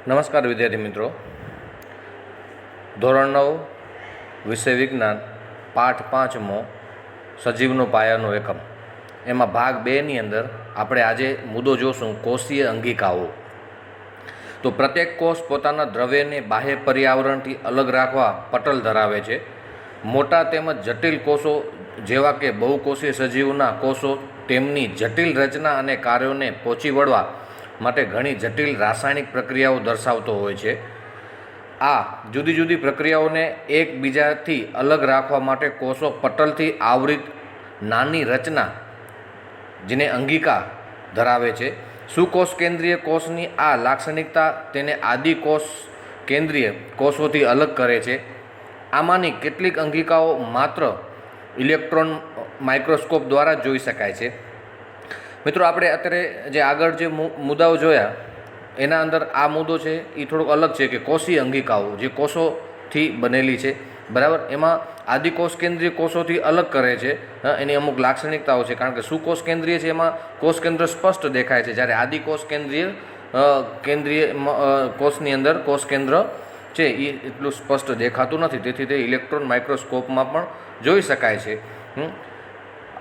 નમસ્કાર વિદ્યાર્થી મિત્રો, ધોરણ 9 વિષય વિજ્ઞાન પાઠ 5મો સજીવનો પાયાનો એકમ એમાં ભાગ 2ની અંદર આપણે આજે મુદ્દો જોશું કોષીય અંગિકાઓ। તો પ્રત્યેક કોષ પોતાના દ્રવ્યને બાહ્ય પર્યાવરણથી અલગ રાખવા પટલ ધરાવે છે। મોટા તેમજ જટિલ કોષો જેવા કે બહુકોષીય સજીવના કોષો તેમની જટિલ રચના અને કાર્યોને પહોંચી વળવા માટે ઘણી જટિલ રાસાયણિક પ્રક્રિયાઓ દર્શાવતો હોય છે। આ જુદી જુદી પ્રક્રિયાઓને એકબીજાથી અલગ રાખવા માટે કોષો પટલથી આવૃત નાની રચના જેને અંગિકા ધરાવે છે। સુકોષ કેન્દ્રીય કોષની આ લાક્ષણિકતા તેને આદિકોષ કેન્દ્રીય કોષોથી અલગ કરે છે। આમાંની કેટલીક અંગિકાઓ માત્ર ઇલેક્ટ્રોન માઇક્રોસ્કોપ દ્વારા જોઈ શકાય છે। મિત્રો, આપણે અત્યારે જે આગળ જે મુદ્દાઓ જોયા એના અંદર આ મુદ્દો છે એ થોડોક અલગ છે કે કોષીય અંગિકાઓ જે કોષોથી બનેલી છે, બરાબર। એમાં આદિકોષ કેન્દ્રીય કોષોથી અલગ કરે છે, એની અમુક લાક્ષણિકતાઓ છે। કારણ કે સુકોષ કેન્દ્રીય છે એમાં કોષ કેન્દ્ર સ્પષ્ટ દેખાય છે, જ્યારે આદિકોષ કેન્દ્રીય કોષની અંદર કોષ કેન્દ્ર છે એ એટલું સ્પષ્ટ દેખાતું નથી, તેથી તે ઇલેક્ટ્રોન માઇક્રોસ્કોપમાં પણ જોઈ શકાય છે।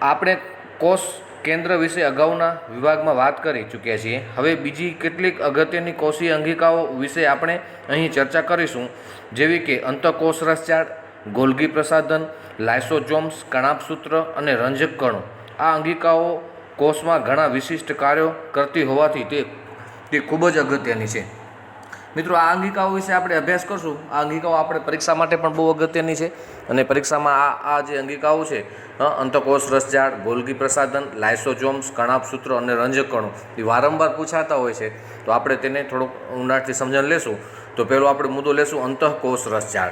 આપણે કોષ કેન્દ્ર વિશે અગાઉના વિભાગમાં વાત કરી ચૂક્યા છીએ। હવે બીજી કેટલીક અગત્યની કોષીય અંગિકાઓ વિશે આપણે અહીં ચર્ચા કરીશું, જેવી કે અંતઃકોષ રસજાળ, ગોલ્ગી પ્રસાધન, લાઇસોસોમ્સ, કણાભસૂત્ર અને રંજક કણો। આ અંગિકાઓ કોષમાં ઘણા વિશિષ્ટ કાર્યો કરતી હોવાથી તે ખૂબ જ અગત્યની છે। મિત્રો, આ અંગિકાઓ વિશે આપણે અભ્યાસ કરશું। આ અંગિકાઓ આપણે પરીક્ષા માટે પણ બહુ અગત્યની છે, અને પરીક્ષામાં આ જે અંગિકાઓ છે અંતઃકોષ રસજાળ, ગોલ્ગી પ્રસાધન, લાઇસોસોમ્સ, કણાભસૂત્ર અને રંજક કણો એ વારંવાર પૂછાતા હોય છે, તો આપણે તેને થોડુંક ઊંડાણથી સમજણ લેશું। તો પહેલો આપણે મુદ્દો લેશું અંતઃકોષ રસજાળ।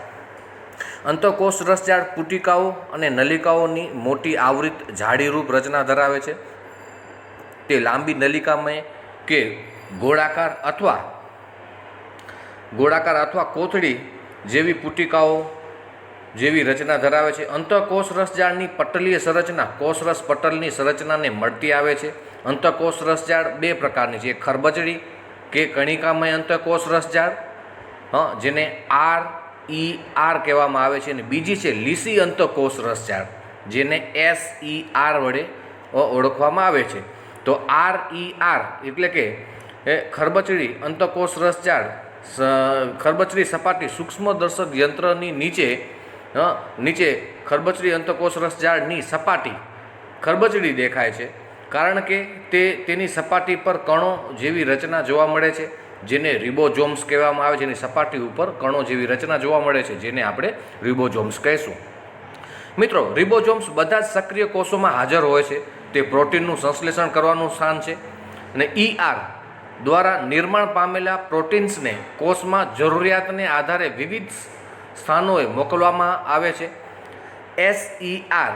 અંતઃકોષ રસજાળ પુટિકાઓ અને નલિકાઓની મોટી આવૃત જાળીરૂપ રચના ધરાવે છે। તે લાંબી નલિકામય કે ગોળાકાર અથવા કોથળી જેવી પુટિકાઓ જેવી રચના ધરાવે છે। અંતઃકોષ રસજાળની પટલીય સંરચના કોષરસ પટલની સંરચનાને મળતી આવે છે। અંતઃકોષ રસજાળ બે પ્રકારની છે, એક ખરબચડી કે કણિકામય અંતઃકોષ રસજાળ, જેને RER કહેવામાં આવે છે, અને બીજી છે લીસી અંતઃકોષ રસજાળ, જેને SER વડે ઓળખવામાં આવે છે। તો RER એટલે કે ખરબચડી અંતઃકોષ રસજાળ, ખરબચડી સપાટી સૂક્ષ્મદર્શક યંત્રની નીચે ખરબચડી અંતઃકોષ રસજાળની સપાટી ખરબચડી દેખાય છે, કારણ કે તેની સપાટી પર કણો જેવી રચના જોવા મળે છે, જેને રિબોઝોમ્સ કહેવામાં આવે છે। એની સપાટી ઉપર કણો જેવી રચના જોવા મળે છે, જેને આપણે રિબોઝોમ્સ કહીશું। મિત્રો, રિબોઝોમ્સ બધા જ સક્રિય કોષોમાં હાજર હોય છે। તે પ્રોટીનનું સંશ્લેષણ કરવાનું સ્થાન છે, અને ER દ્વારા નિર્માણ પામેલા પ્રોટીન્સને કોષમાં જરૂરિયાતને આધારે વિવિધ સ્થાનોએ મોકલવામાં આવે છે। SER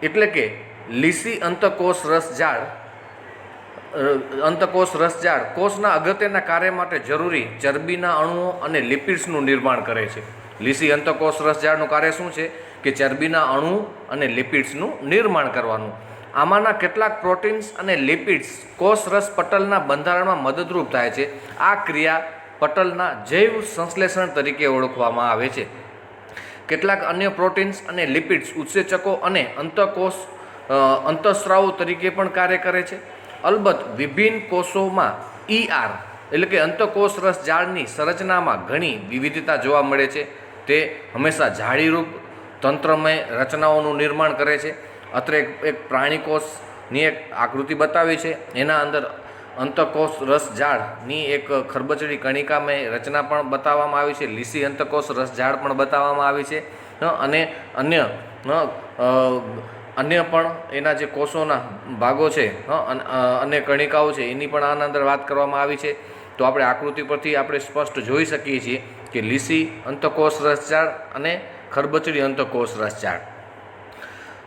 એટલે કે લીસી અંતઃકોષ રસજાળ કોષના અગત્યના કાર્ય માટે જરૂરી ચરબીના અણુઓ અને લિપિડ્સનું નિર્માણ કરે છે। લીસી અંતઃકોષ રસજાળનું કાર્ય શું છે કે ચરબીના અણુ અને લિપિડ્સનું નિર્માણ કરવાનું। આમાંના કેટલાક પ્રોટીન્સ અને લિપિડ્સ કોષરસ પટલના બંધારણમાં મદદરૂપ થાય છે। આ ક્રિયા પટલના જૈવ સંશ્લેષણ તરીકે ઓળખવામાં આવે છે। કેટલાક અન્ય પ્રોટીન્સ અને લિપિડ્સ ઉત્સેચકો અને અંતઃસ્રાવો તરીકે પણ કાર્ય કરે છે। અલબત્ત વિભિન્ન કોષોમાં ER એટલે કે અંતઃકોષ રસજાળની સંરચનામાં ઘણી વિવિધતા જોવા મળે છે। તે હંમેશા જાળીરૂપ તંત્રમય રચનાઓનું નિર્માણ કરે છે। અત્રે એક પ્રાણીકોષની એક આકૃતિ બતાવી છે, એના અંદર અંતઃકોષ રસજાળની એક ખરબચડી કણિકામય રચના પણ બતાવવામાં આવી છે, લીસી અંતઃકોષ રસજાળ પણ બતાવવામાં આવી છે, અને અન્ય પણ એના જે કોષોના ભાગો છે અને કણિકાઓ છે એની પણ આના અંદર વાત કરવામાં આવી છે। તો આપણે આકૃતિ પરથી આપણે સ્પષ્ટ જોઈ શકીએ છીએ કે લીસી અંતઃકોષ રસજાળ અને ખરબચડી અંતઃકોષ રસજાળ।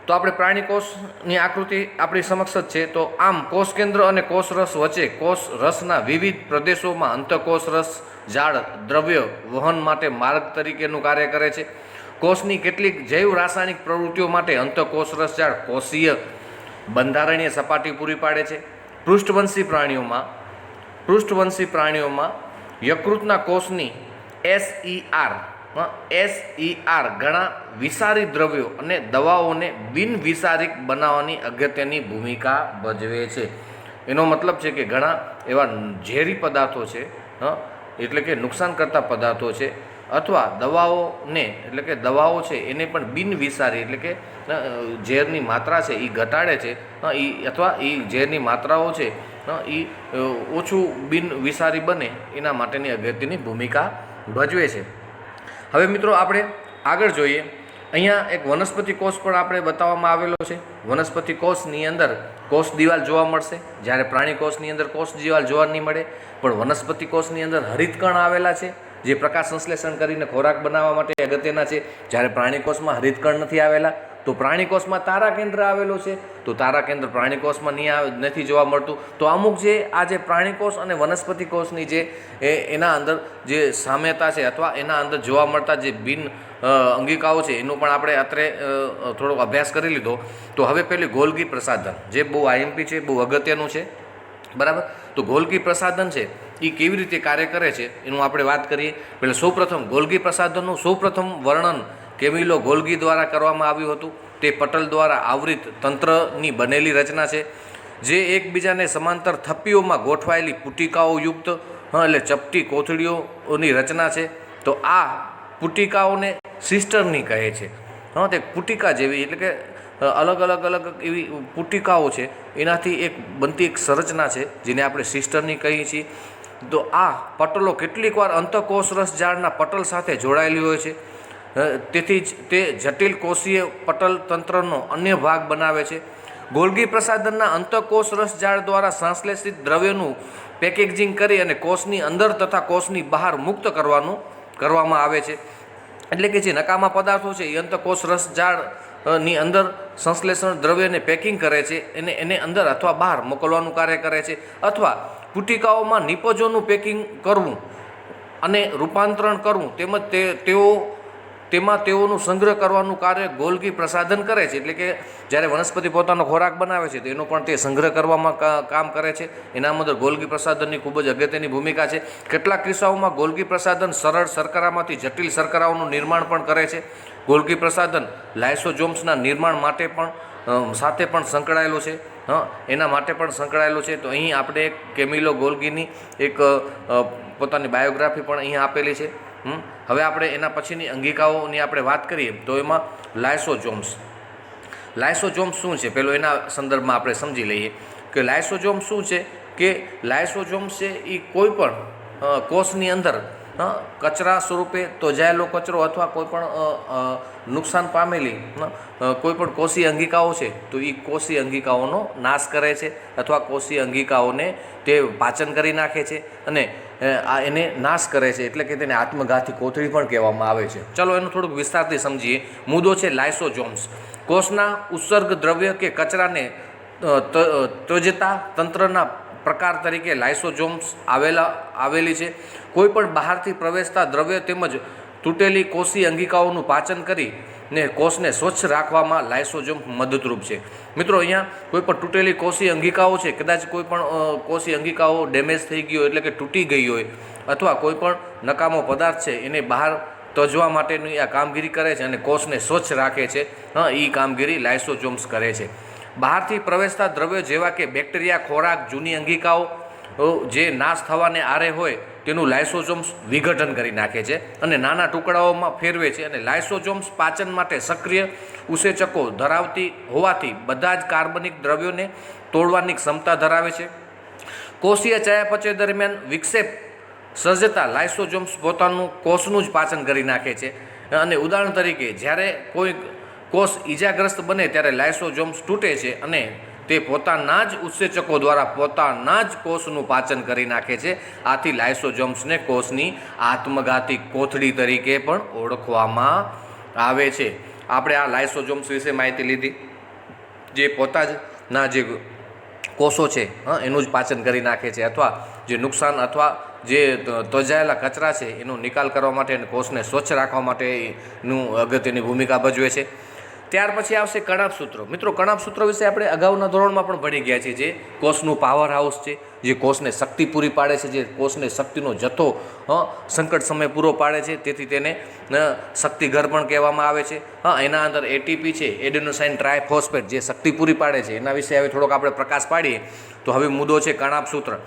તો આપણે પ્રાણીકોષની આકૃતિ આપણી સમક્ષ જ છે। તો આમ કોષ કેન્દ્ર અને કોષરસ વચ્ચે કોષ રસના વિવિધ પ્રદેશોમાં અંતઃકોષ રસજાળ દ્રવ્ય વહન માટે માર્ગ તરીકેનું કાર્ય કરે છે। કોષની કેટલીક જૈવ રાસાયણિક પ્રવૃત્તિઓ માટે અંતઃકોષ રસજાળ કોષીય બંધારણીય સપાટી પૂરી પાડે છે। પૃષ્ઠવંશી પ્રાણીઓમાં યકૃતના કોષની SER ઘણા વિષારી દ્રવ્યો અને દવાઓને બિનવિષારીક બનાવવાની અગત્યની ભૂમિકા ભજવે છે. એનો મતલબ છે કે ઘણા એવા ઝેરી પદાર્થો છે, એટલે કે નુકસાન કરતા પદાર્થો છે, અથવા દવાઓને એટલે કે દવાઓ છે એને પણ બિનવિષારી એટલે કે ઝેરની માત્રા છે એ ઘટાડે છે, અથવા એ ઝેરની માત્રાઓ છે એ ઓછું બિનવિષારી બને એના માટેની અગત્યની ભૂમિકા ભજવે છે. હવે મિત્રો આપણે આગળ જોઈએ. અહીંયા એક વનસ્પતિ કોષ પણ આપણે બતાવવામાં આવેલો છે. વનસ્પતિ કોષની અંદર કોષ દિવાલ જોવા મળશે, જ્યારે પ્રાણી કોષની અંદર કોષ દિવાલ જોવા નહીં મળે. પણ વનસ્પતિ કોષની અંદર હરિતકણ આવેલા છે જે પ્રકાશ સંશ્લેષણ કરીને ખોરાક બનાવવા માટે અગત્યના છે, જ્યારે પ્રાણી કોષમાં હરિતકણ નથી આવેલા. તો પ્રાણી કોષમાં તારા કેન્દ્ર આવેલું છે, તો તારા કેન્દ્ર પ્રાણી કોષમાં નથી જોવા મળતું. તો અમુક જે આ જે પ્રાણી કોષ અને વનસ્પતિ કોષની જે એના અંદર જે સામ્યતા છે અથવા એના અંદર જોવા મળતા જે બિન અંગિકાઓ છે એનું પણ આપણે અત્રે થોડોક અભ્યાસ કરી લીધો. તો હવે પેલી ગોલ્ગી પ્રસાધન જે બહુ આઈએમપી છે, બહુ અગત્યનું છે, બરાબર. તો ગોલ્ગી પ્રસાધન છે એ કેવી રીતે કાર્ય કરે છે એનું આપણે વાત કરીએ. એટલે સૌપ્રથમ ગોલ્ગી પ્રસાધનનું સૌપ્રથમ વર્ણન કેમિલો ગોલ્ગી દ્વારા કરવામાં આવ્યું હતું. તે પટલ દ્વારા આવૃત તંત્રની બનેલી રચના છે જે એકબીજાને સમાંતર થપ્પીઓમાં ગોઠવાયેલી પુટિકાઓ યુક્ત એટલે ચપટી કોથળીઓની રચના છે. તો આ પુટિકાઓને સિસ્ટરની કહે છે. તે પુટિકા જેવી એટલે કે અલગ એવી પુટિકાઓ છે એનાથી એક બનતી એક સંરચના છે જેને આપણે સિસ્ટરની કહીએ છીએ. તો આ પટલો કેટલીક વાર અંતઃકોષરસ જાળના પટલ સાથે જોડાયેલી હોય છે, તેથી જ તે જટિલ કોષીય પટલ તંત્રનો અન્ય ભાગ બનાવે છે. ગોલ્ગી પ્રસાધનના અંતઃકોષરસ જાળ દ્વારા સંશ્લેષિત દ્રવ્યોનું પેકેજિંગ કરી અને કોષની અંદર તથા કોષની બહાર મુક્ત કરવામાં આવે છે. એટલે કે જે નકામા પદાર્થો છે એ અંતઃકોષરસ જાળની અંદર સંશ્લેષણ દ્રવ્યને પેકિંગ કરે છે, એને અંદર અથવા બહાર મોકલવાનું કાર્ય કરે છે, અથવા પુટિકાઓમાં નિપજોનું પેકિંગ કરવું અને રૂપાંતરણ કરવું તેમજ તેમાં તેઓનું સંગ્રહ કરવાનું કાર્ય ગોલ્ગી પ્રસાધન કરે છે. એટલે કે જ્યારે વનસ્પતિ પોતાનો ખોરાક બનાવે છે તો એનો પણ તે સંગ્રહ કરવામાં કામ કરે છે. એના અંદર ગોલ્ગી પ્રસાધનની ખૂબ જ અગત્યની ભૂમિકા છે. કેટલાક કિસ્સાઓમાં ગોલ્ગી પ્રસાધન સરળ શર્કરામાંથી જટિલ શર્કરાઓનું નિર્માણ પણ કરે છે. ગોલ્ગી પ્રસાધન લાઇસોઝોમ્સના નિર્માણ માટે પણ સાથે પણ સંકળાયેલું છે, એના માટે પણ સંકળાયેલું છે. તો અહીં આપણે એક કેમિલો ગોલ્ગીની એક પોતાની બાયોગ્રાફી પણ અહીં આપેલી છે. હવે આપણે એના પછીની અંગિકાઓની આપણે વાત કરીએ તો એમાં લાઇસોઝોમ્સ શું છે પેલો એના સંદર્ભમાં આપણે સમજી લઈએ કે લાઇસોઝોમ શું છે. કે લાઇસોઝોમ્સ છે એ કોઈ પણ કોષની અંદર કચરા સ્વરૂપે તોજાયેલો કચરો અથવા કોઈપણ નુકસાન પામેલી કોઈપણ કોષીય અંગિકાઓ છે તો એ કોષીય અંગિકાઓનો નાશ કરે છે અથવા કોષીય અંગિકાઓને તે પાચન કરી નાખે છે અને એને નાશ કરે છે. એટલે કે તેને આત્મઘાતી કોથળી પણ કહેવામાં આવે છે. ચલો એનું થોડુંક વિસ્તારથી સમજીએ. મુદ્દો છે લાઇસોઝોમ્સ. કોષના ઉત્સર્ગ દ્રવ્ય કે કચરાને ત્યજતા તંત્રના પ્રકાર તરીકે લાઇસોઝોમ્સ આવેલી છે. કોઈ પણ બહારથી પ્રવેશતા દ્રવ્ય તેમજ તૂટેલી કોષીય અંગિકાઓનું પાચન કરીને કોષને સ્વચ્છ રાખવામાં લાઇસોઝોમ મદદરૂપ છે. મિત્રો અહીંયા કોઈ પણ તૂટેલી કોષીય અંગિકાઓ છે, કદાચ કોઈ પણ કોષીય અંગિકાઓ ડેમેજ થઈ ગઈ હોય એટલે કે તૂટી ગઈ હોય અથવા કોઈ પણ નકામો પદાર્થ છે એને બહાર તજવા માટેની આ કામગીરી કરે છે અને કોષને સ્વચ્છ રાખે છે. એ કામગીરી લાઇસોઝોમ્સ કરે છે. બહારથી પ્રવેશતા દ્રવ્યો જેવા કે બેક્ટેરિયા, ખોરાક, જૂની અંગિકાઓ જે નાશ થવાને આરે હોય તેનું લાઇસોઝોમ્સ વિઘટન કરી નાખે છે અને નાના ટુકડાઓમાં ફેરવે છે. અને લાઇસોઝોમ્સ પાચન માટે સક્રિય ઉસેચકો ધરાવતી હોવાથી બધા જ કાર્બનિક દ્રવ્યોને તોડવાની ક્ષમતા ધરાવે છે. કોષીય ચયાપચય દરમિયાન વિક્ષેપ સર્જતા લાઇસોઝોમ્સ પોતાનું કોષનું જ પાચન કરી નાખે છે. અને ઉદાહરણ તરીકે જ્યારે કોઈ કોષ ઈજાગ્રસ્ત બને ત્યારે લાઇસોઝોમ્સ તૂટે છે અને તે પોતાના જ ઉત્સેચકો દ્વારા પોતાના જ કોષનું પાચન કરી નાખે છે. આથી લાઇસોઝોમ્સને કોષની આત્મઘાતી કોથળી તરીકે પણ ઓળખવામાં આવે છે. આપણે આ લાઇસોઝોમ્સ વિશે માહિતી લીધી, જે પોતાના જે કોષો છે એનું જ પાચન કરી નાખે છે અથવા જે નુકસાન અથવા જે ત્વજાયેલા કચરા છે એનો નિકાલ કરવા માટે અને કોષને સ્વચ્છ રાખવા માટેનું અગત્યની ભૂમિકા ભજવે છે. ત્યાર પછી આવશે કણાભસૂત્રો. મિત્રો, કણાભસૂત્રો વિશે આપણે અગાઉના ધોરણમાં પણ ભણી ગયા છીએ. જે કોષનું પાવર હાઉસ છે, જે કોષને શક્તિ પૂરી પાડે છે, જે કોષને શક્તિનો જથ્થો સંકટ સમય પૂરો પાડે છે, તેથી તેને શક્તિઘર પણ કહેવામાં આવે છે. એના અંદર એટીપી છે, એડેનોસાઇન ટ્રાયફોસ્ફેટ, જે શક્તિ પૂરી પાડે છે. એના વિશે હવે થોડોક આપણે પ્રકાશ પાડીએ તો હવે મુદ્દો છે કણાભસૂત્ર.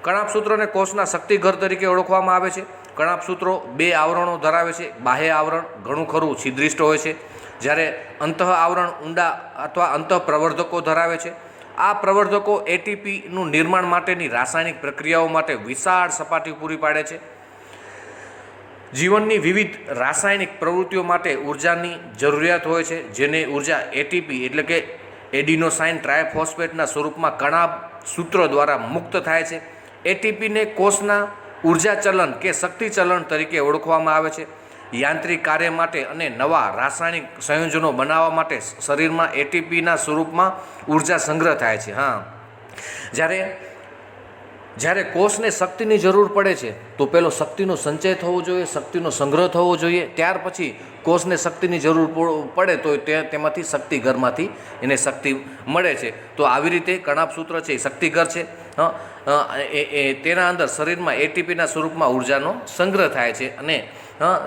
કણાભસૂત્રને કોષના શક્તિઘર તરીકે ઓળખવામાં આવે છે. કણાભસૂત્રો 2 આવરણો ધરાવે છે. બાહ્ય આવરણ ઘણું ખરું છિદ્રિષ્ટ હોય છે, જ્યારે અંતઃ આવરણ ઊંડા અથવા અંતઃ પ્રવર્ધકો ધરાવે છે. આ પ્રવર્ધકો એટીપીનું નિર્માણ માટેની રાસાયણિક પ્રક્રિયાઓ માટે વિશાળ સપાટી પૂરી પાડે છે. જીવનની વિવિધ રાસાયણિક પ્રવૃત્તિઓ માટે ઉર્જાની જરૂરિયાત હોય છે, જેને ઉર્જા એટીપી એટલે કે એડિનોસાઇન ટ્રાયફોસ્ફેટના સ્વરૂપમાં કણાભસૂત્ર દ્વારા મુક્ત થાય છે. એટીપીને કોષના ઉર્જા ચલન કે શક્તિ ચલન તરીકે ઓળખવામાં આવે છે. યાંત્રિક કાર્ય માટે અને નવા રાસાયણિક સંયોજનો બનાવવા માટે શરીરમાં એટીપીના સ્વરૂપમાં ઉર્જા સંગ્રહ થાય છે. જ્યારે કોષને શક્તિની જરૂર પડે છે તો પેલો શક્તિનો સંચય થવો જોઈએ, શક્તિનો સંગ્રહ થવો જોઈએ. ત્યાર પછી કોષને શક્તિની જરૂર પડે તો તેમાંથી શક્તિઘરમાંથી એને શક્તિ મળે છે. તો આવી રીતે કણાભસૂત્ર છે એ શક્તિઘર છે. તેના અંદર શરીરમાં એટીપીના સ્વરૂપમાં ઉર્જાનો સંગ્રહ થાય છે અને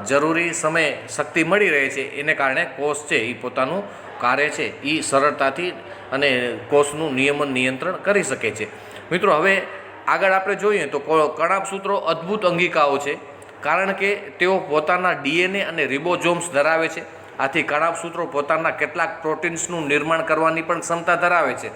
જરૂરી સમયે શક્તિ મળી રહે છે. એને કારણે કોષ છે એ પોતાનું કાર્ય છે એ સરળતાથી અને કોષનું નિયંત્રણ કરી શકે છે. મિત્રો, હવે આગળ આપણે જોઈએ તો કણાભસૂત્રો અદ્ભુત અંગિકાઓ છે, કારણ કે તેઓ પોતાના ડીએનએ અને રિબોઝોમ્સ ધરાવે છે. આથી કણાભસૂત્રો પોતાના કેટલાક પ્રોટીન્સનું નિર્માણ કરવાની પણ ક્ષમતા ધરાવે છે.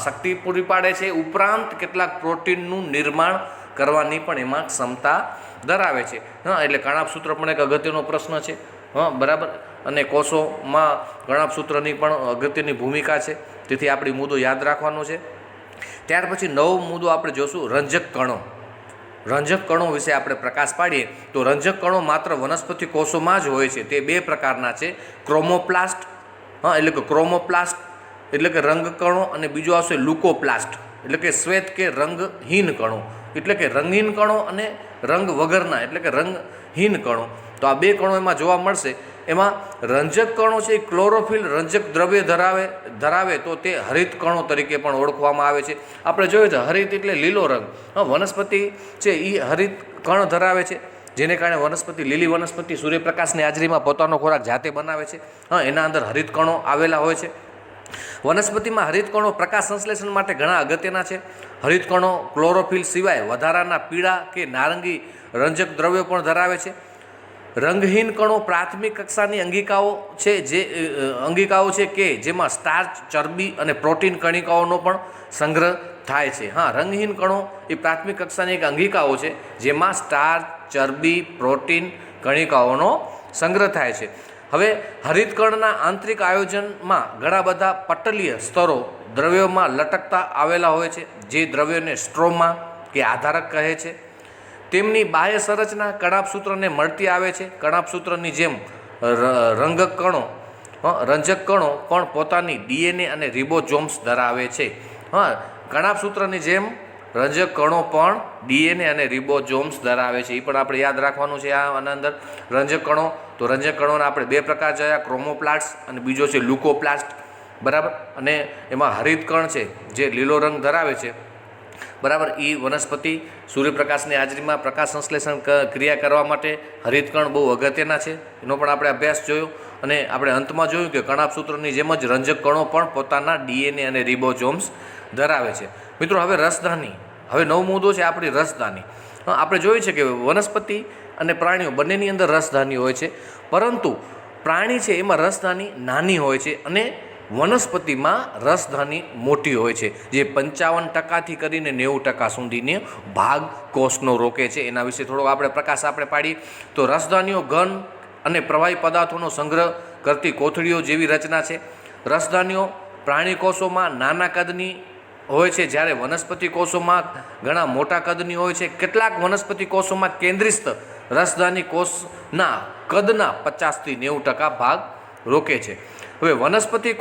શક્તિ પૂરી પાડે છે, ઉપરાંત કેટલાક પ્રોટીનનું નિર્માણ કરવાની પણ એમાં ક્ષમતા ધરાવે છે. એટલે કણાભસૂત્ર પણ એક અગત્યનો પ્રશ્ન છે. બરાબર. અને કોષોમાં કણાભસૂત્રની પણ અગત્યની ભૂમિકા છે, તેથી આપણે મુદ્દો યાદ રાખવાનો છે. ત્યાર પછી નવો મુદ્દો આપણે જોશું રંજક કણો. રંજક કણો વિશે આપણે પ્રકાશ પાડીએ તો રંજક કણો માત્ર વનસ્પતિ કોષોમાં જ હોય છે. તે 2 પ્રકારના છે. ક્રોમોપ્લાસ્ટ એટલે કે ક્રોમોપ્લાસ્ટ એટલે કે રંગકણો, અને બીજો આવશે લ્યુકોપ્લાસ્ટ એટલે કે શ્વેત કે રંગહીન કણો. એટલે કે રંગહીન કણો અને રંગ વગરના એટલે કે રંગહીન કણો. તો આ 2 કણો એમાં જોવા મળશે. એમાં રંજક કણો છે એ ક્લોરોફિલ રંજક દ્રવ્ય ધરાવે તો તે હરિત કણો તરીકે પણ ઓળખવામાં આવે છે. આપણે જોયું છે હરિત એટલે લીલો રંગ. વનસ્પતિ છે એ હરિત કણ ધરાવે છે, જેને કારણે વનસ્પતિ, લીલી વનસ્પતિ સૂર્યપ્રકાશની હાજરીમાં પોતાનો ખોરાક જાતે બનાવે છે. એના અંદર હરિત કણો આવેલા હોય છે. વનસ્પતિમાં હરિત કણો પ્રકાશ સંશ્લેષણ માટે ઘણા અગત્યના છે. હરિત કણો ક્લોરોફિલ સિવાય વધારાના પીળા કે નારંગી રંજક દ્રવ્યો પણ ધરાવે છે. રંગહીન કણો પ્રાથમિક કક્ષાની અંગિકાઓ છે કે જેમાં સ્ટાર્ચ, ચરબી અને પ્રોટીન કણિકાઓનો પણ સંગ્રહ થાય છે. રંગહીન કણો એ પ્રાથમિક કક્ષાની એક અંગિકાઓ છે જેમાં સ્ટાર્ચ, ચરબી, પ્રોટીન કણિકાઓનો સંગ્રહ થાય છે. હવે હરિતકણના આંતરિક આયોજનમાં ઘણા બધા પટલીય સ્તરો દ્રવ્યોમાં લટકતા આવેલા હોય છે, જે દ્રવ્યોને સ્ટ્રોમા કે આધારક કહે છે. તેમની બાહ્ય સંરચના કણાભસૂત્રને મળતી આવે છે. કણાભસૂત્રની જેમ રંજક કણો પણ પોતાની ડીએનએ અને રિબોઝોમ્સ ધરાવે છે. કણાભસૂત્રની જેમ રંજક કણો પણ ડીએનએ અને રિબોઝોમ્સ ધરાવે છે. એ પણ આપણે યાદ રાખવાનું છે. આના અંદર રંજક કણો, તો રંજક કણોના આપણે 2 પ્રકાર જોયા, ક્રોમોપ્લાસ્ટ અને બીજો છે લ્યુકોપ્લાસ્ટ. બરાબર. અને એમાં હરિત કણ છે જે લીલો રંગ ધરાવે છે. બરાબર. એ વનસ્પતિ સૂર્યપ્રકાશની હાજરીમાં પ્રકાશ સંશ્લેષણ ક્રિયા કરવા માટે હરિતકણ બહુ અગત્યના છે. એનો પણ આપણે અભ્યાસ જોયો અને આપણે અંતમાં જોયું કે કણાભસૂત્રની જેમ જ રંજક કણો પણ પોતાના ડીએનએ અને રિબોઝોમ્સ ધરાવે છે. મિત્રો, હવે રસધાની. હવે નવો મુદ્દો છે આપણી રસધાની. આપણે જોયું છે કે વનસ્પતિ અને પ્રાણીઓ બંનેની અંદર રસધાની હોય છે, પરંતુ પ્રાણી છે એમાં રસધાની નાની હોય છે અને વનસ્પતિમાં રસધાની મોટી હોય છે, જે 55% કરીને 90% સુધીનો ભાગ કોષનો રોકે છે. એના વિશે થોડો આપણે પ્રકાશ પાડીએ તો રસધાનીઓ ઘન અને પ્રવાહી પદાર્થોનો સંગ્રહ કરતી કોથળીઓ જેવી રચના છે. રસધાનીઓ પ્રાણી કોષોમાં નાના કદની હોય છે, જ્યારે વનસ્પતિ કોષોમાં ઘણા મોટા કદની હોય છે. કેટલાક વનસ્પતિ કોષોમાં કેન્દ્રિસ્થ રસધાની કોષના કદના 50 થી 90% ભાગ રોકે છે. હવે વનસ્પતિ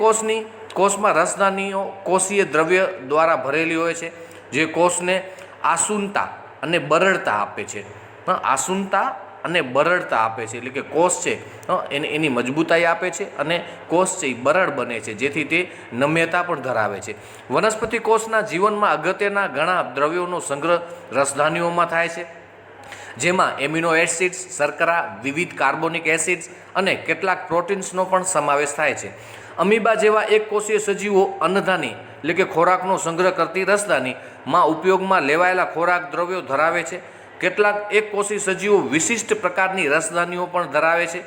કોષમાં રસધાનીઓ કોષીય દ્રવ્ય દ્વારા ભરેલી હોય છે, જે કોષને આસુનતા અને બરડતા આપે છે. આસુનતા અને બરડતા આપે છે, એટલે કે કોષ છે એની મજબૂતાઈ આપે છે અને કોષ છે એ બરડ બને છે, જેથી તે નમ્યતા પણ ધરાવે છે. વનસ્પતિ કોષના જીવનમાં અગત્યના ઘણા દ્રવ્યોનો સંગ્રહ રસધાનીઓમાં થાય છે, જેમાં એમિનો એસિડ્સ, શર્કરા, વિવિધ કાર્બોનિક એસિડ્સ અને કેટલાક પ્રોટીન્સનો પણ સમાવેશ થાય છે. અમીબા જેવા એક કોષીય સજીવો અન્નધાની એટલે કે ખોરાકનો સંગ્રહ કરતી રસધાનીમાં ઉપયોગમાં લેવાયેલા ખોરાક દ્રવ્યો ધરાવે છે. કેટલાક એક કોષી સજીવો વિશિષ્ટ પ્રકારની રસધાનીઓ પણ ધરાવે છે,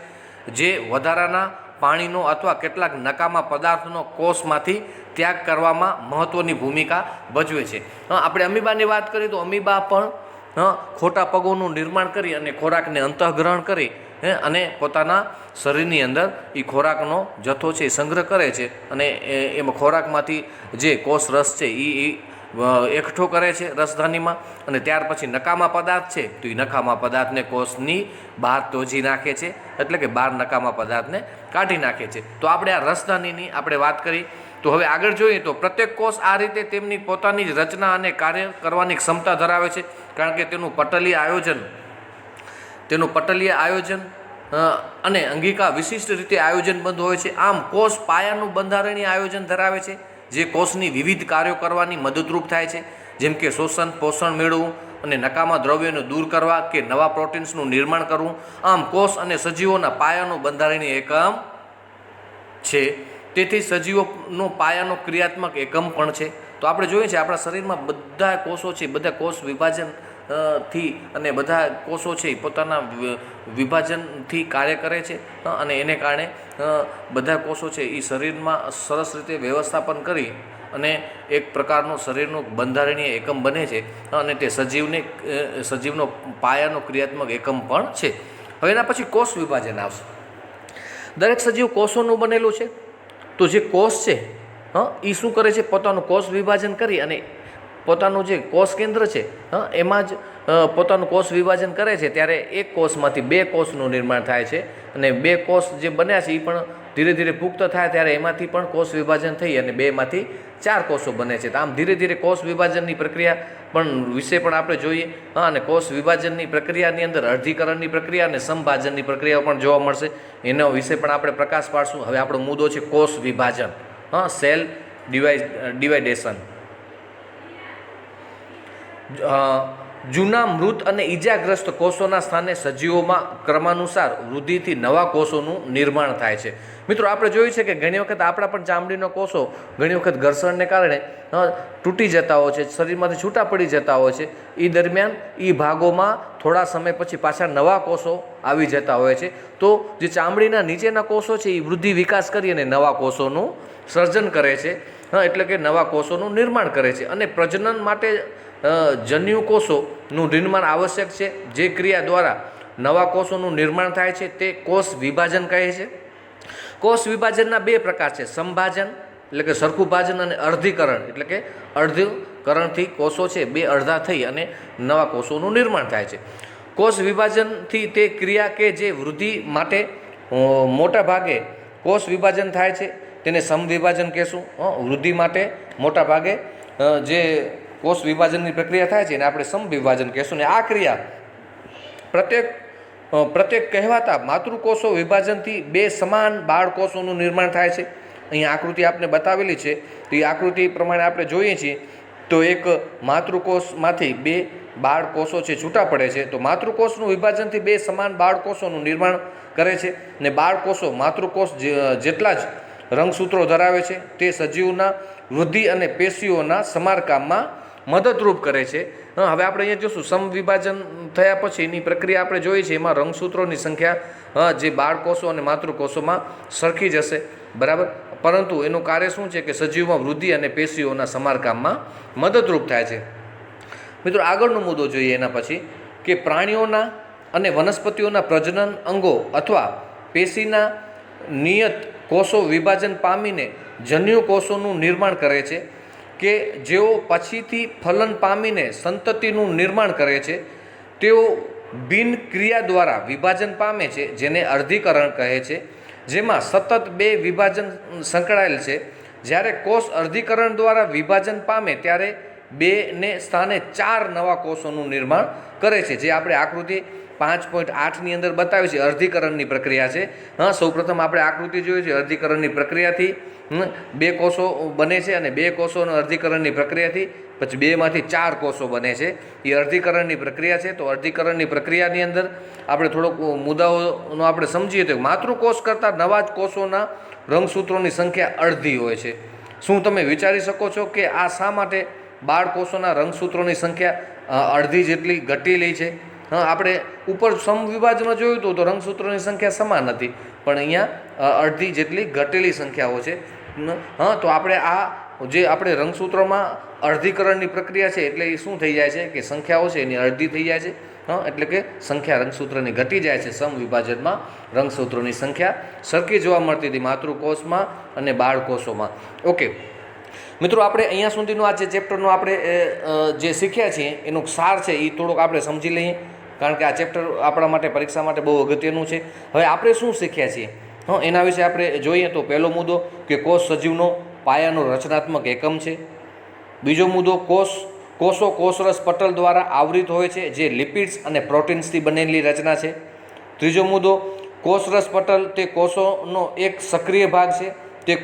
જે વધારાના પાણીનો અથવા કેટલાક નકામા પદાર્થનો કોષમાંથી ત્યાગ કરવામાં મહત્ત્વની ભૂમિકા ભજવે છે. આપણે અમીબાની વાત કરીએ તો અમીબા પણ ખોટા પગોનું નિર્માણ કરી અને ખોરાકને અંતઃગ્રહણ કરી અને પોતાના શરીરની અંદર એ ખોરાકનો જથ્થો છે એ સંગ્રહ કરે છે અને એમાં ખોરાકમાંથી જે કોષ રસ છે એ એકઠો કરે છે રસધાનીમાં, અને ત્યાર પછી નકામા પદાર્થ છે તો એ નકામા પદાર્થને કોષની બહાર ત્યજી નાખે છે, એટલે કે બહાર નકામા પદાર્થને કાઢી નાખે છે. તો આપણે આ રસધાનીની આપણે વાત કરી. તો હવે આગળ જોઈએ તો પ્રત્યેક કોષ આ રીતે તેમની પોતાની જ રચના અને કાર્ય કરવાની ક્ષમતા ધરાવે છે, કારણ કે તેનું પટલીય આયોજન અને અંગિકા વિશિષ્ટ રીતે આયોજનબદ્ધ હોય છે. આમ કોષ પાયાનું બંધારણીય આયોજન ધરાવે છે, જે કોષની વિવિધ કાર્યો કરવાની મદદરૂપ થાય છે, જેમ કે શોષણ, પોષણ મેળવવું અને નકામા દ્રવ્યોને દૂર કરવા કે નવા પ્રોટીન્સનું નિર્માણ કરવું. આમ કોષ અને સજીવોના પાયાનો બંધારણીય એકમ છે, તેથી સજીવોનો પાયાનો ક્રિયાત્મક એકમ પણ છે. તો આપણે જોઈએ છીએ આપણા શરીરમાં બધા કોષો છે, બધા કોષ વિભાજન થી અને બધા કોષો છે પોતાના વિભાજનથી કાર્ય કરે છે, અને એને કારણે બધા કોષો છે એ શરીરમાં સરસ રીતે વ્યવસ્થાપન કરી અને એક પ્રકારનું શરીરનું બંધારણીય એકમ બને છે, અને તે સજીવનો પાયાનો ક્રિયાત્મક એકમ પણ છે. હવે એના પછી કોષ વિભાજન આવશે. દરેક સજીવ કોષોનું બનેલું છે. તો જે કોષ છે એ શું કરે છે, પોતાનું કોષ વિભાજન કરી અને પોતાનું જે કોષ કેન્દ્ર છે એમાં જ પોતાનું કોષ વિભાજન કરે છે, ત્યારે એક કોષમાંથી બે કોષનું નિર્માણ થાય છે, અને બે કોષ જે બન્યા છે એ પણ ધીરે ધીરે પુખ્ત થાય ત્યારે એમાંથી પણ કોષ વિભાજન થઈ અને બેમાંથી 4 કોષો બને છે. તો આમ ધીરે ધીરે કોષ વિભાજનની પ્રક્રિયા પણ વિશે પણ આપણે જોઈએ, અને કોષ વિભાજનની પ્રક્રિયાની અંદર અર્ધીકરણની પ્રક્રિયા અને સંભાજનની પ્રક્રિયાઓ પણ જોવા મળશે. એનો વિશે પણ આપણે પ્રકાશ પાડશું. હવે આપણો મુદ્દો છે કોષ વિભાજન, સેલ ડિવાઇડેશન. જૂના મૃત અને ઈજાગ્રસ્ત કોષોના સ્થાને સજીવોમાં ક્રમાનુસાર વૃદ્ધિથી નવા કોષોનું નિર્માણ થાય છે. મિત્રો આપણે જોયું છે કે ઘણી વખત આપણા પણ ચામડીનો કોષો ઘણી વખત ઘર્ષણને કારણે તૂટી જતા હોય છે, શરીરમાંથી છૂટા પડી જતા હોય છે. એ દરમિયાન એ ભાગોમાં થોડા સમય પછી પાછા નવા કોષો આવી જતા હોય છે. તો જે ચામડીના નીચેના કોષો છે એ વૃદ્ધિ વિકાસ કરી અને નવા કોષોનું સર્જન કરે છે, એટલે કે નવા કોષોનું નિર્માણ કરે છે. અને પ્રજનન માટે જન્યુ કોષોનું નિર્માણ આવશ્યક છે. જે ક્રિયા દ્વારા નવા કોષોનું નિર્માણ થાય છે તે કોષ વિભાજન કહે છે. કોષ વિભાજનના 2 પ્રકાર છે, સંભાજન એટલે કે સરખું ભાજન અને અર્ધીકરણ એટલે કે અર્ધીકરણથી કોષો છે 2 અડધા થઈ અને નવા કોષોનું નિર્માણ થાય છે. કોષ વિભાજનથી તે ક્રિયા કે જે વૃદ્ધિ માટે મોટા ભાગે કોષ વિભાજન થાય છે તેને સમવિભાજન કહેશું. વૃદ્ધિ માટે મોટા ભાગે જે કોષ વિભાજનની પ્રક્રિયા થાય છે એને આપણે સમવિભાજન કહેશું. ને આ ક્રિયા પ્રત્યેક કહેવાતા માતૃકોષો વિભાજનથી 2 સમાન બાળકોષોનું નિર્માણ થાય છે. અહીંયા આકૃતિ આપણે બતાવેલી છે, તો એ આકૃતિ પ્રમાણે આપણે જોઈએ છીએ તો એક માતૃકોષમાંથી 2 બાળકોષો છે છૂટા પડે છે. તો માતૃકોષનું વિભાજનથી 2 સમાન બાળકોષોનું નિર્માણ કરે છે, ને બાળકોષો માતૃકોષ જેટલા જ રંગસૂત્રો ધરાવે છે. તે સજીવના વૃદ્ધિ અને પેશીઓના સમારકામમાં મદદરૂપ કરે છે. હવે આપણે અહીંયા જોશું સમવિભાજન થયા પછી એની પ્રક્રિયા આપણે જોઈએ છીએ, એમાં રંગસૂત્રોની સંખ્યા જે બાળકોષો અને માતૃકોષોમાં સરખી જ હશે, બરાબર. પરંતુ એનું કાર્ય શું છે કે સજીવમાં વૃદ્ધિ અને પેશીઓના સમારકામમાં મદદરૂપ થાય છે. મિત્રો આગળનો મુદ્દો જોઈએ એના પછી કે પ્રાણીઓના અને વનસ્પતિઓના પ્રજનન અંગો અથવા પેશીના નિયત કોષો વિભાજન પામીને જન્યુ કોષોનું નિર્માણ કરે છે, કે જેઓ પછીથી ફલન પામીને સંતતિનું નિર્માણ કરે છે. તેઓ બિન ક્રિયા દ્વારા વિભાજન પામે છે, જેને અર્ધીકરણ કહે છે, જેમાં સતત 2 વિભાજન સંકળાયેલ છે. જ્યારે કોષ અર્ધીકરણ દ્વારા વિભાજન પામે ત્યારે 2 સ્થાને 4 નવા કોષોનું નિર્માણ કરે છે, જે આપણે આકૃતિ 5.8ની અંદર બતાવી છે. અર્ધીકરણની પ્રક્રિયા છે. સૌપ્રથમ આપણે આકૃતિ જોઈ છે. અર્ધીકરણની પ્રક્રિયાથી 2 કોષો બને છે અને 2 કોષોના અર્ધીકરણની પ્રક્રિયાથી પછી 2માંથી 4 કોષો બને છે. એ અર્ધીકરણની પ્રક્રિયા છે. તો અર્ધીકરણની પ્રક્રિયાની અંદર આપણે થોડોક મુદ્દાઓનો આપણે સમજીએ તો માતૃકોષ કરતાં નવા જ કોષોના રંગસૂત્રોની સંખ્યા અડધી હોય છે. શું તમે વિચારી શકો છો કે આ શા માટે બાળકોષોના રંગસૂત્રોની સંખ્યા અડધી જેટલી ઘટેલી છે? આપણે ઉપર સમવિભાજમાં જોયું હતું તો રંગસૂત્રોની સંખ્યા સમાન હતી, પણ અહીંયા અડધી જેટલી ઘટેલી સંખ્યાઓ છે. તો આપણે આ જે આપણે રંગસૂત્રોમાં અર્ધીકરણની પ્રક્રિયા છે એટલે એ શું થઈ જાય છે કે સંખ્યાઓ છે એની અડધી થઈ જાય છે. એટલે કે સંખ્યા રંગસૂત્રની ઘટી જાય છે. સમવિભાજનમાં રંગસૂત્રોની સંખ્યા સરખી જોવા મળતી હતી માતૃકોષમાં અને બાળકોષોમાં. ઓકે મિત્રો, આપણે અહીંયા સુધીનું આ જે ચેપ્ટરનો આપણે જે શીખ્યા છીએ એનો સાર છે એ થોડોક આપણે સમજી લઈએ, કારણ કે આ ચેપ્ટર આપણા માટે પરીક્ષા માટે બહુ અગત્યનું છે. હવે આપણે શું શીખ્યા છીએ એના વિશે આપણે જોઈએ તો પહેલો મુદ્દો કે કોષ સજીવનો પાયાનો રચનાત્મક એકમ છે. બીજો મુદ્દો કોષો કોષરસ પટલ દ્વારા આવૃત હોય છે, જે લિપિડ્સ અને પ્રોટીન્સથી બનેલી રચના છે. ત્રીજો મુદ્દો કોષરસ પટલ તે કોષોનો એક સક્રિય ભાગ છે. તે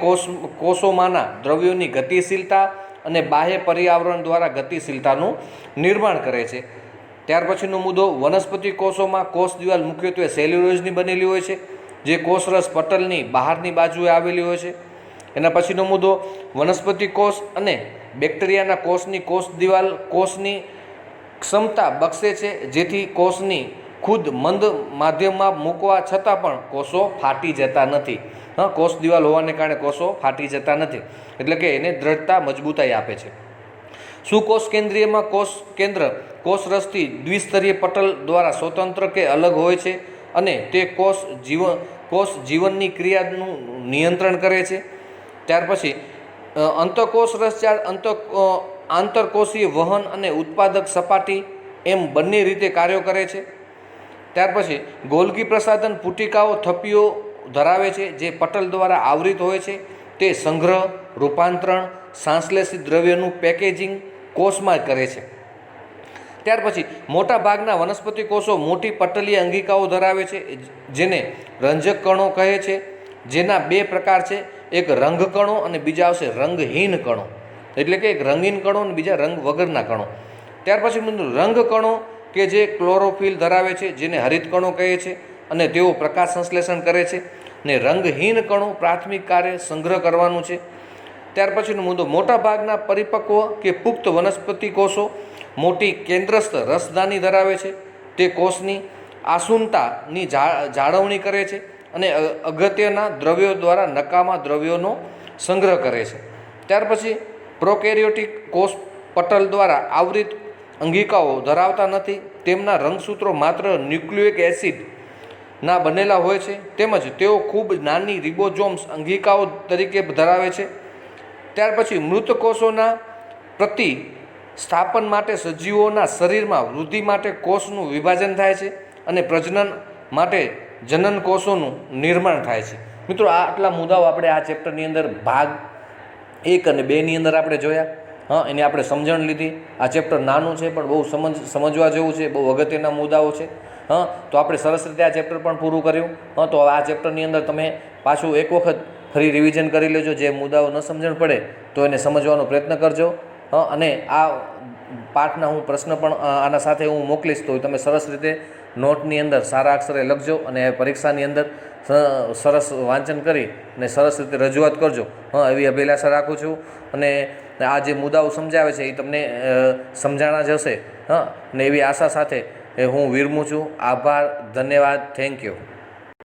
કોષોમાંના દ્રવ્યોની ગતિશીલતા અને બાહ્ય પર્યાવરણ દ્વારા ગતિશીલતાનું નિર્માણ કરે છે. ત્યાર પછીનો મુદ્દો વનસ્પતિ કોષોમાં કોષ દિવાલ મુખ્યત્વે સેલ્યુલોઝની બનેલી હોય છે, જે કોષરસ પટલની બહારની બાજુએ આવેલી હોય છે. એના પછીનો મુદ્દો વનસ્પતિ કોષ અને બેક્ટેરિયાના કોષની કોષ દિવાલ કોષની ક્ષમતા બક્ષે છે, જેથી કોષની ખુદ મંદ માધ્યમમાં મૂકવા છતાં પણ કોષો ફાટી જતા નથી. કોષ દિવાલ હોવાને કારણે કોષો ફાટી જતા નથી, એટલે કે એને દ્રઢતા મજબૂતાઈ આપે છે. સુકોષ કેન્દ્રીયમાં કોષ કેન્દ્ર કોષરસથી દ્વિસ્તરીય પટલ દ્વારા સ્વતંત્ર કે અલગ હોય છે અને તે કોષ જીવનની ક્રિયાનું નિયંત્રણ કરે છે. ત્યાર પછી અંતઃકોષ રસજાળ આંતરકોષીય વહન અને ઉત્પાદક સપાટી એમ બંને રીતે કાર્યો કરે છે. ત્યાર પછી ગોલ્ગી પ્રસાધન પુટિકાઓ થપ્પીઓ ધરાવે છે, જે પટલ દ્વારા આવૃત હોય છે. તે સંગ્રહ, રૂપાંતરણ, સંશ્લેષિત દ્રવ્યનું પેકેજિંગ કોષમાં કરે છે. ત્યાર પછી મોટા ભાગના વનસ્પતિ કોષો મોટી પટલીય અંગિકાઓ ધરાવે છે, જેને રંજક કણો કહે છે, જેના 2 પ્રકાર છે. એક રંગ કણો અને બીજા આવશે રંગહીન કણો, એટલે કે એક રંગીન કણો અને બીજા રંગ વગરના કણો. ત્યાર પછી રંગ કણો કે જે ક્લોરોફિલ ધરાવે છે, જેને હરિત કણો કહે છે અને તેઓ પ્રકાશ સંશ્લેષણ કરે છે. ને રંગહીન કણો પ્રાથમિક કાર્ય સંગ્રહ કરવાનું છે. ત્યાર પછીનો મુદ્દો મોટા ભાગના પરિપક્વ કે પુખ્ત વનસ્પતિ કોષો મોટી કેન્દ્રસ્થ રસદાની ધરાવે છે. તે કોષની આસુનતાની જાળવણી કરે છે અને અગત્યના દ્રવ્યો દ્વારા નકામા દ્રવ્યોનો સંગ્રહ કરે છે. ત્યાર પછી પ્રોકેરિયોટિક કોષ પટલ દ્વારા આવૃત અંગિકાઓ ધરાવતા નથી. તેમના રંગસૂત્રો માત્ર ન્યુક્લિક એસિડ ના બનેલા હોય છે, તેમજ તેઓ ખૂબ નાની રિબોઝોમ્સ અંગિકાઓ તરીકે ધરાવે છે. ત્યાર પછી મૃત કોષોના પ્રતિસ્થાપન માટે સજીવોના શરીરમાં વૃદ્ધિ માટે કોષનું વિભાજન થાય છે અને પ્રજનન માટે જનન કોષોનું નિર્માણ થાય છે. મિત્રો, આટલા મુદ્દાઓ આપણે આ ચેપ્ટરની અંદર ભાગ 1 અને 2ની અંદર આપણે જોયા. એની આપણે સમજણ લીધી. આ ચેપ્ટર નાનું છે પણ બહુ સમજવા જેવું છે, બહુ અગત્યના મુદ્દાઓ છે. તો આપણે સરસ રીતે આ ચેપ્ટર પણ પૂરું કર્યું. તો આ ચેપ્ટરની અંદર તમે પાછું એક વખત ફરી રિવિઝન કરી લેજો. જે મુદ્દાઓ ન સમજણ પડે તો એને સમજવાનો પ્રયત્ન કરજો. અને આ પાઠના હું પ્રશ્ન પણ આના સાથે હું મોકલીશ, તો તમે સરસ રીતે નોટની અંદર સારા અક્ષરે લખજો અને પરીક્ષાની અંદર સરસ વાંચન કરી અને સરસ રીતે રજૂઆત કરજો. એવી અભિલાષા રાખું છું. અને આ જે મુદ્દાઓ સમજાવે છે એ તમને સમજાણા જ હશે. ને એવી આશા સાથે હું વિરમું છું. આભાર, ધન્યવાદ, થેન્ક યુ.